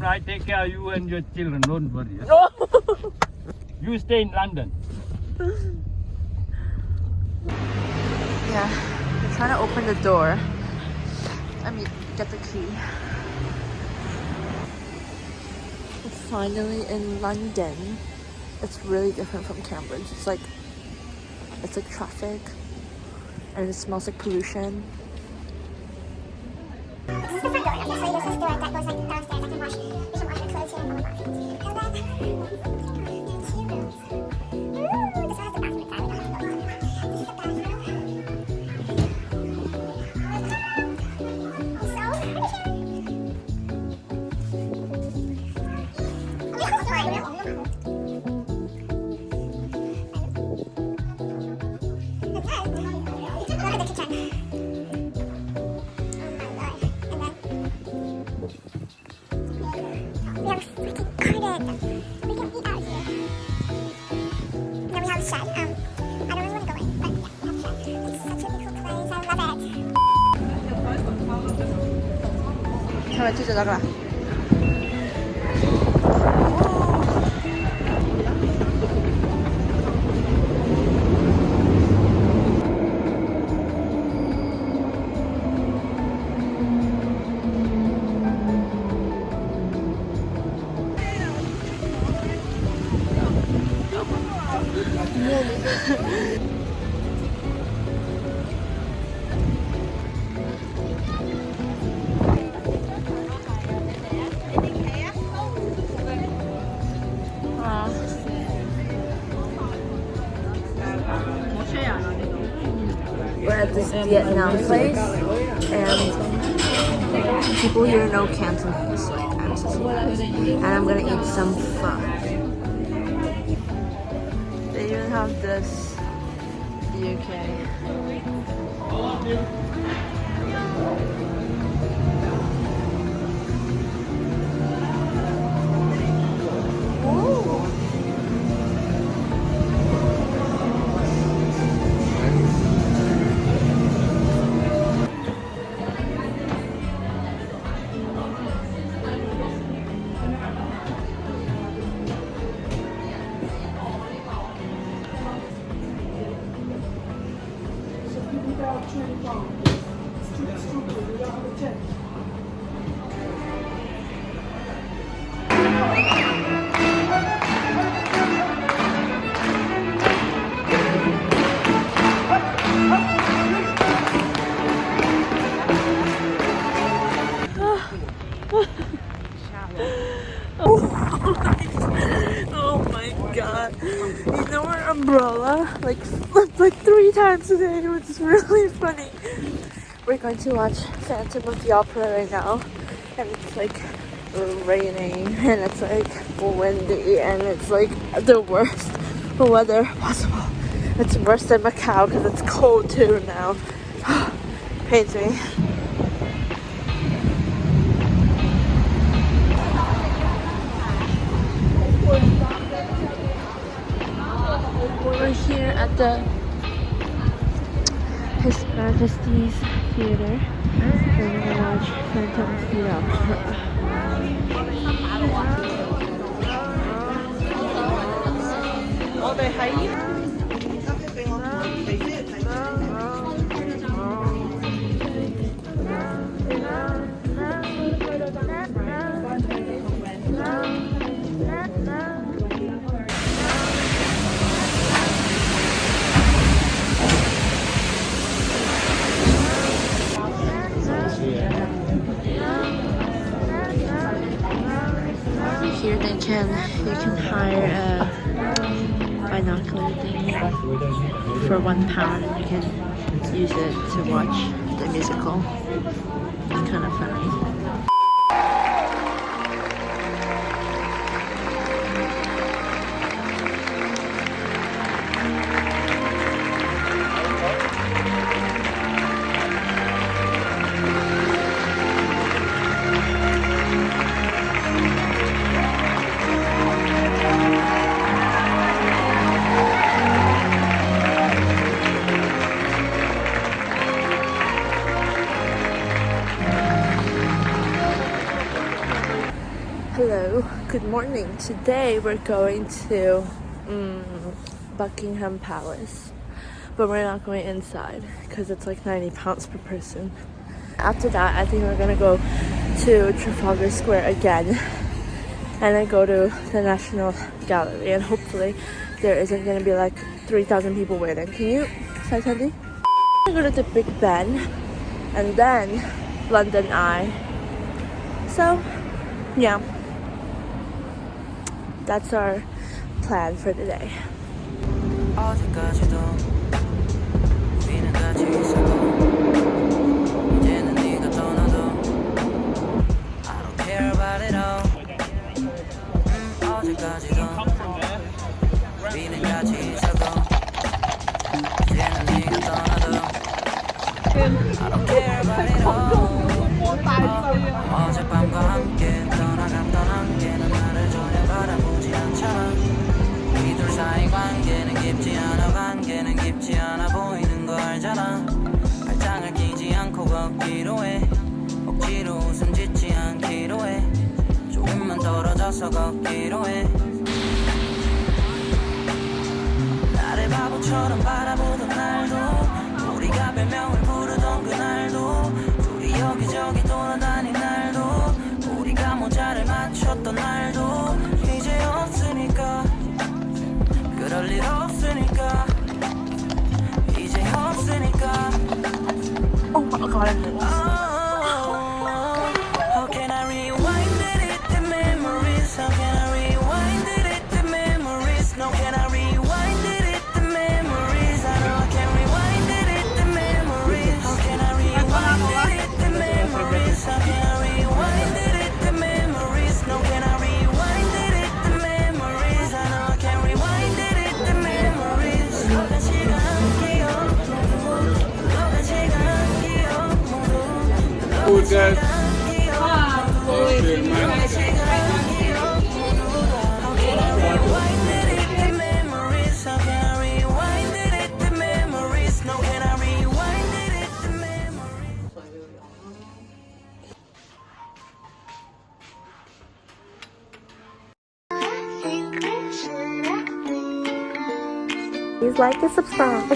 I take care of you and your children, don't worry. You stay in London. Yeah, they're trying to open the door. I mean, get the key. It's finally in London. It's really different from Cambridge. It's like traffic, and it smells like pollution. This is the front door. Okay, so there's this door that goes like downstairs. I can wash. We can wash our clothes here and all the bathrooms. And then there's 2 rooms. Ooh, this one has the bathroom inside. We don't have to go. This is the bathroom. Look at the kitchen. We have a freaking garden. We can eat out here. And then we have a shed. I don't really want to go in, but yeah, we have a shed. It's such a beautiful place. I love it. 係咪推就得㗎啦？We're at this Vietnam place, and people here know Cantonese, like I'm supposed, and I'm gonna eat some pho. They even have this in the UK. Oh my god. You know our umbrella like flipped like 3 times today, which is really funny. We're going to watch Phantom of the Opera right now, and it's like raining and it's like windy and it's like the worst weather possible. It's worse than Macau because it's cold too now. Pains me. We're here at the His Majesty's Theatre. We're gonna watch Phantom of the Opera. Here you can hire a binocular thing for £1 and you can use it to watch the musical. It's kind of funny. Hello, good morning. Today we're going to Buckingham Palace, but we're not going inside because it's like £90 per person. After that, I think we're gonna go to Trafalgar Square again and then go to the National Gallery, and hopefully there isn't gonna be like 3,000 people waiting. Can you say something? I'm gonna go to the Big Ben and then London Eye. So, yeah. That's our plan for the day. 관계는 깊지 않아 보이는 거 알잖아. 발장을 끼지 않고 걷기로 해. 억지로 웃음 짓지 않기로 해. 조금만 떨어져서 걷기로 해. 나를 바보처럼 바라보던 날도, 우리가 별명을 부르던 그날도, 둘이 여기저기 돌아다닌 날도, 우리가 모자를 맞췄던 날도 이제 없으니까, 그럴 일 없으니까, 이제 없으니까. How can I rewind it to memories? How can I rewind it to memories? No, can I rewind it to memories? I know I can rewind it to memories. How can I rewind it to memories? How can I rewind it to memories? No, can I rewind it to memories? I know I can rewind it to memories. logan 시간 기억 모두, logan 시간 기억 모두, logan 시간 기억 모두. Please like and subscribe.